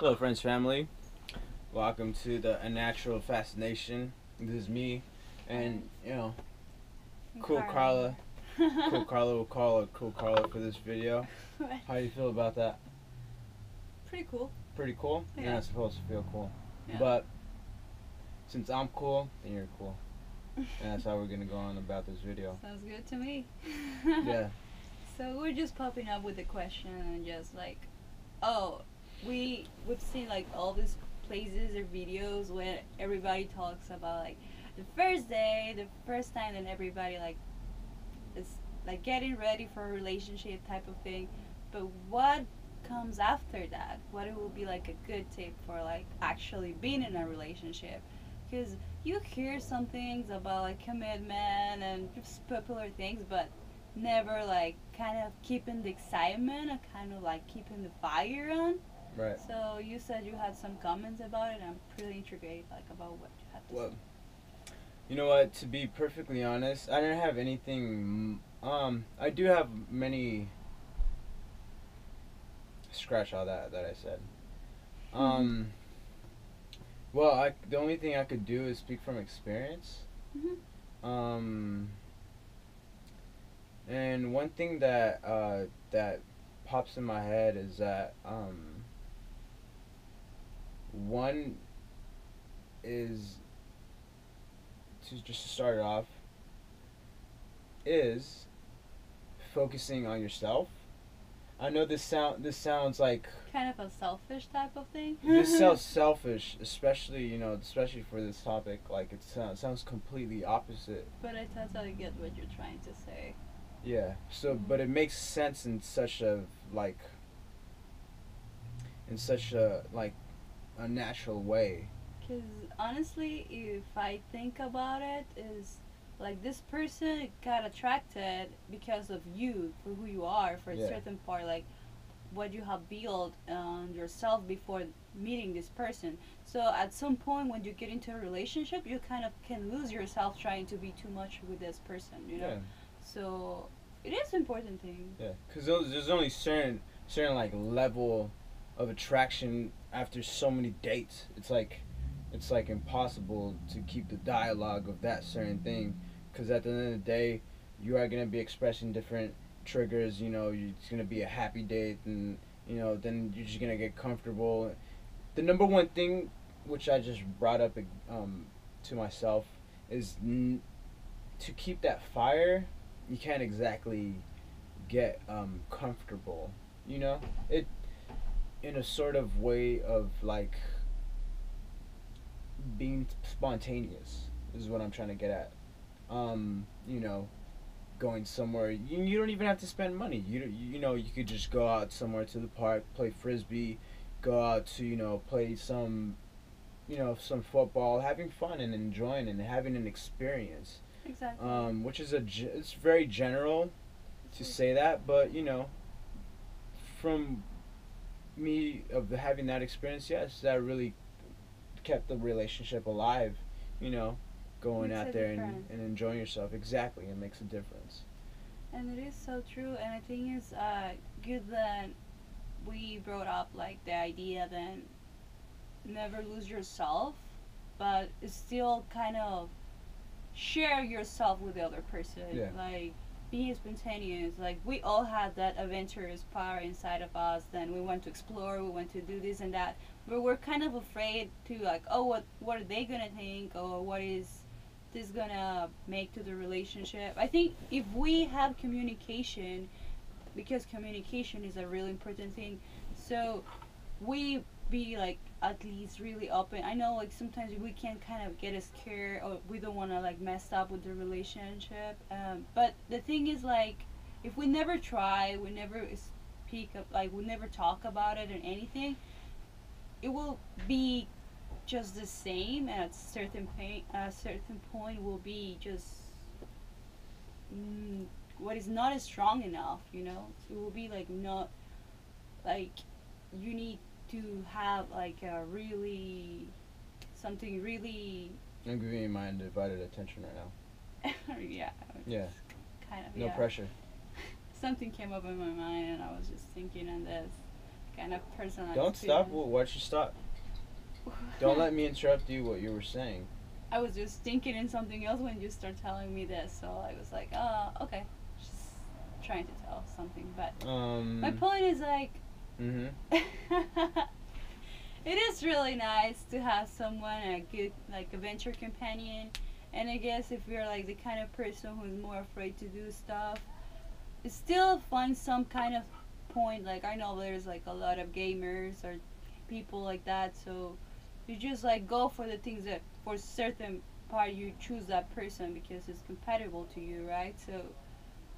Hello, friends, family. Welcome to the Unnatural Fascination. This is me, and Cool Carla. Cool Carla will call her Cool Carla for this video. How do you feel about that? Pretty cool. Pretty cool. Yeah. You're not supposed to feel cool, Yeah. but since I'm cool, then you're cool, and that's how we're gonna go on about this video. Sounds good to me. Yeah. So we're just popping up with the question and just like, oh, we've seen like all these places or videos where everybody talks about like the first day, the first time, and everybody like is like getting ready for a relationship type of thing. But what comes after that? What it will be like a good tip for like actually being in a relationship? Because you hear some things about like commitment and just popular things, but never like kind of keeping the excitement and kind of like keeping the fire on. Right. So you said you had some comments about it. I'm pretty intrigued like about what you had to Well, say. you know what? To be perfectly honest, I didn't have anything. I do have many. Scratch all that I said. Um. Well, the only thing I could do is speak from experience. Um, and one thing that pops in my head is that one is to just start it off is focusing on yourself. I know this sounds like Kind of a selfish type of thing. this sounds selfish, especially especially for this topic. Like it sounds completely opposite. But I totally get what you're trying to say. Yeah. So, but it makes sense in such a like a natural way. Because honestly, if I think about it, is like this person got attracted because of you, for who you are, for a Yeah. certain part, like what you have built on yourself before meeting this person. So at some point, when you get into a relationship, you kind of can lose yourself trying to be too much with this person, you know? Yeah. So it is an important thing. Yeah. Because there's only certain like level of attraction after so many dates. It's like impossible to keep the dialogue of that certain thing, because at the end of the day, you are gonna be expressing different triggers. It's gonna be a happy date, and then you're just gonna get comfortable. The number one thing, which I just brought up to myself, is to keep that fire. You can't exactly get comfortable. It in a sort of way of like being spontaneous is what I'm trying to get at. You know, going somewhere. You don't even have to spend money. You could just go out somewhere to the park, play frisbee, go out to play some football, having fun and enjoying and having an experience. Exactly. Which is it's very general to say that, but from me of having that experience, yes, that really kept the relationship alive. You know, going Makes out a there difference. and enjoying yourself. Exactly, it makes a difference. And it is so true. And I think it's good that we brought up like the idea that never lose yourself, but still kind of share yourself with the other person. Yeah. Like being spontaneous. Like we all had that adventurous power inside of us. Then we went to explore. We went to do this and that. But we're kind of afraid to like, oh, what are they gonna think, or what is this gonna make to the relationship? I think if we have communication, because communication is a really important thing. So we be like at least really open. I know like sometimes we can kind of get scared or we don't want to like mess up with the relationship. But the thing is like if we never try, we never speak up, like we never talk about it or anything, it will be just the same. And at a certain point, will be just what is not strong enough. You know, it will be like not like you need to have like a really something really I'm giving you my undivided attention right now. yeah, Yeah. kind of No yeah. pressure. Something came up in my mind and I was just thinking on this. kind of personal Don't stop. experience. Why'd you stop? Don't let me interrupt you. What you were saying. I was just thinking in something else when you start telling me this, so I was like, okay, just trying to tell something. But my point is like, Mhm. it is really nice to have someone, a good, like a venture companion. And I guess if you're like the kind of person who's more afraid to do stuff, still find some kind of point. Like I know there's like a lot of gamers or people like that, so you just like go for the things that for certain part you choose that person because it's compatible to you, right? So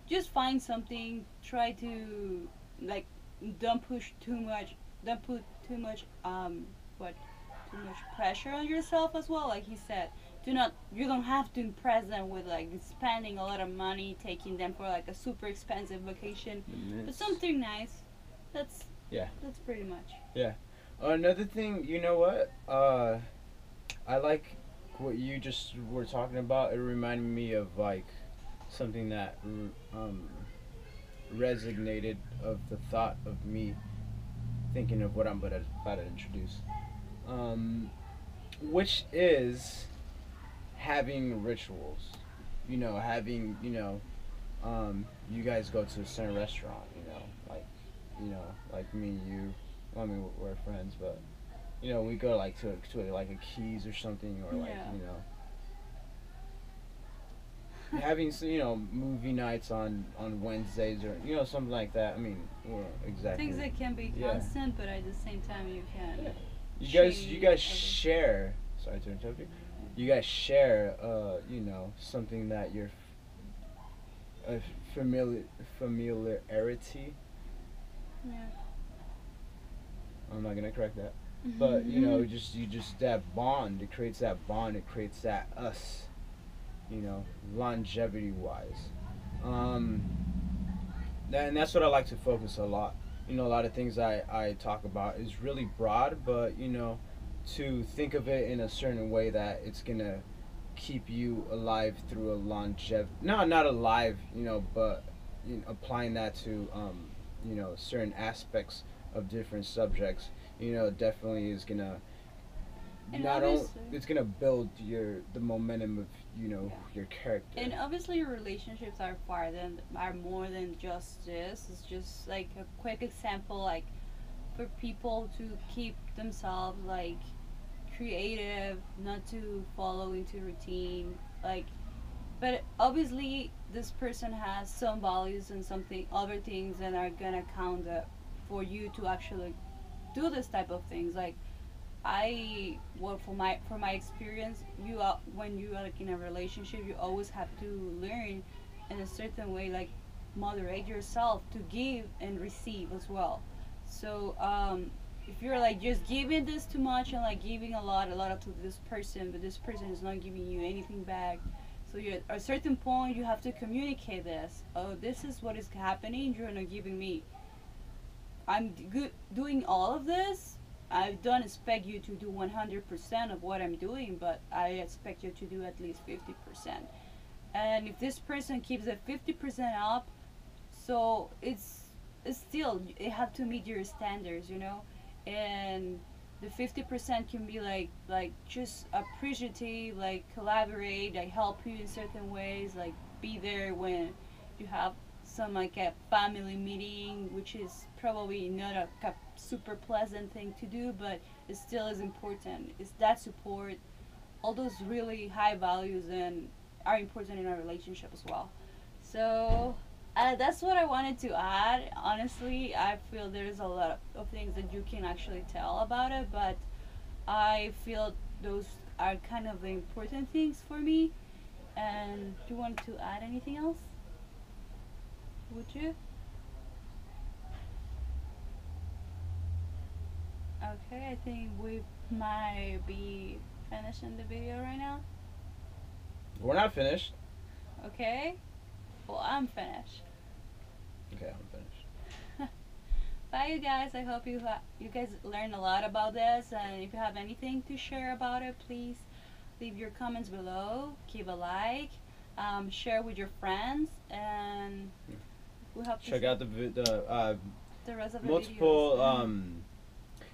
just find something, try to like don't push too much, don't put too much what too much pressure on yourself as well. Like he said, do not, you don't have to impress them with like spending a lot of money taking them for like a super expensive vacation, but something nice. that's Yeah. that's pretty much. Another thing, you know what? I like what you just were talking about. It reminded me of like something that resonated of the thought of me thinking of what I'm about to introduce, which is having rituals. Having you guys go to a certain restaurant. Like me and you. I mean, we're friends, but we go like to like a Keys or something, or like Yeah. having movie nights on Wednesdays, or something like that. I mean, well, exactly. Things that can be Yeah. constant, but at the same time you can. Yeah. You change guys every- share. Sorry to interrupt you. You guys share, something that you're a familiarity. Yeah. I'm not gonna correct that, but you just that bond. It creates that bond. It creates that us. Longevity wise. Um, and that's what I like to focus a lot. A lot of things I talk about is really broad, but to think of it in a certain way that it's gonna keep you alive through a longevity. No, not alive, but applying that to certain aspects of different subjects. Definitely is gonna And not only obviously, it's gonna build the momentum of Yeah. your character. and obviously relationships are more than just this. It's just like a quick example, like for people to keep themselves like creative, not to follow into routine, like. But obviously, this person has some values and something other things that are gonna count up for you to actually do this type of things. Like I, well, for my experience, when you are like in a relationship, you always have to learn in a certain way, like moderate yourself to give and receive as well. So if you're like just giving this too much and like giving a lot of to this person, but this person is not giving you anything back. So you're at a certain point, you have to communicate this. Oh, this is what is happening. You're not giving me. Doing all of this. I don't expect you to do 100% of what I'm doing, but I expect you to do at least 50%. And if this person keeps it 50% up, so it's still you have to meet your standards, and the 50% can be like just appreciative, like collaborate, like help you in certain ways, like be there when you have some like a family meeting, which is probably not a super pleasant thing to do, but it still is important. It's that support, all those really high values and are important in a relationship as well. So that's what I wanted to add. Honestly, I feel there's a lot of things that you can actually tell about it, but I feel those are kind of the important things for me. And do you want to add anything else? Would you? Okay, I think we might be finishing the video right now. We're not finished. Okay? Well, I'm finished. Okay, I'm finished. Bye, you guys. I hope you guys learned a lot about this. And if you have anything to share about it, please leave your comments below. Give a like. Share with your friends. And we hope to Check see- out the the rest of the multiple videos.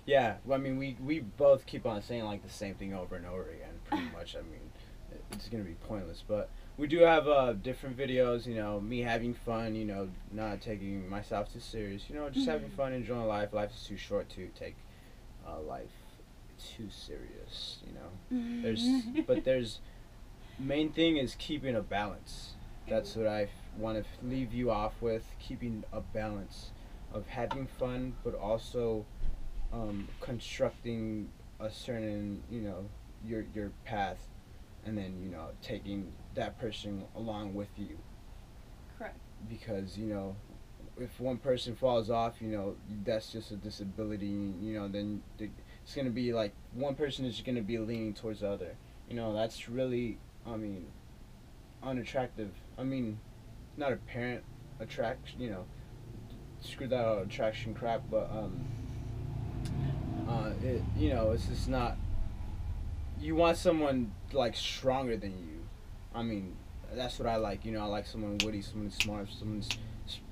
yeah, well, I mean, we both keep on saying like the same thing over and over again, pretty much. I mean, it's gonna be pointless, but we do have different videos. You know, me having fun. You know, not taking myself too serious. You know, just having fun, enjoying life. Life is too short to take life too serious. You know, there's main thing is keeping a balance. That's what I want to leave you off with: keeping a balance of having fun, but also constructing a certain, you know, your path, and then, you know, taking that person along with you. Correct. Because, you know, if one person falls off, you know, that's just a disability. You know, then it's gonna be like one person is gonna be leaning towards the other. You know, that's really, I mean, unattractive. I mean, not apparent attraction. You know, screw that out attraction crap, but you know, it's just not. You want someone like stronger than you. I mean, that's what I like. You know, I like someone witty, someone smart, someone's,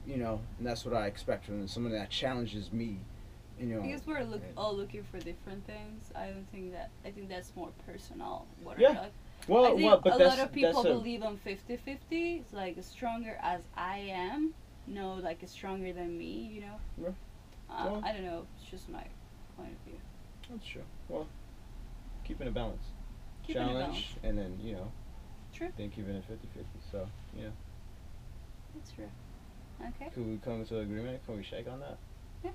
you know, and that's what I expect from them. Someone that challenges me. You know. Because we're and- all looking for different things. I don't think that. I think that's more personal. What Yeah. are like, Well, I think well, but a that's lot of people that's a believe on 50-50. It's like stronger as I am. No, like stronger than me. You know. Yeah. Well- I don't know. It's just my point of view. that's true. Well, keeping a balance. Keeping a Challenge, balance. and then, you know, True. then keeping it 50-50. So, yeah. That's true. Okay. Could we come to an agreement? Can we shake on that? Yeah.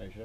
Are you sure?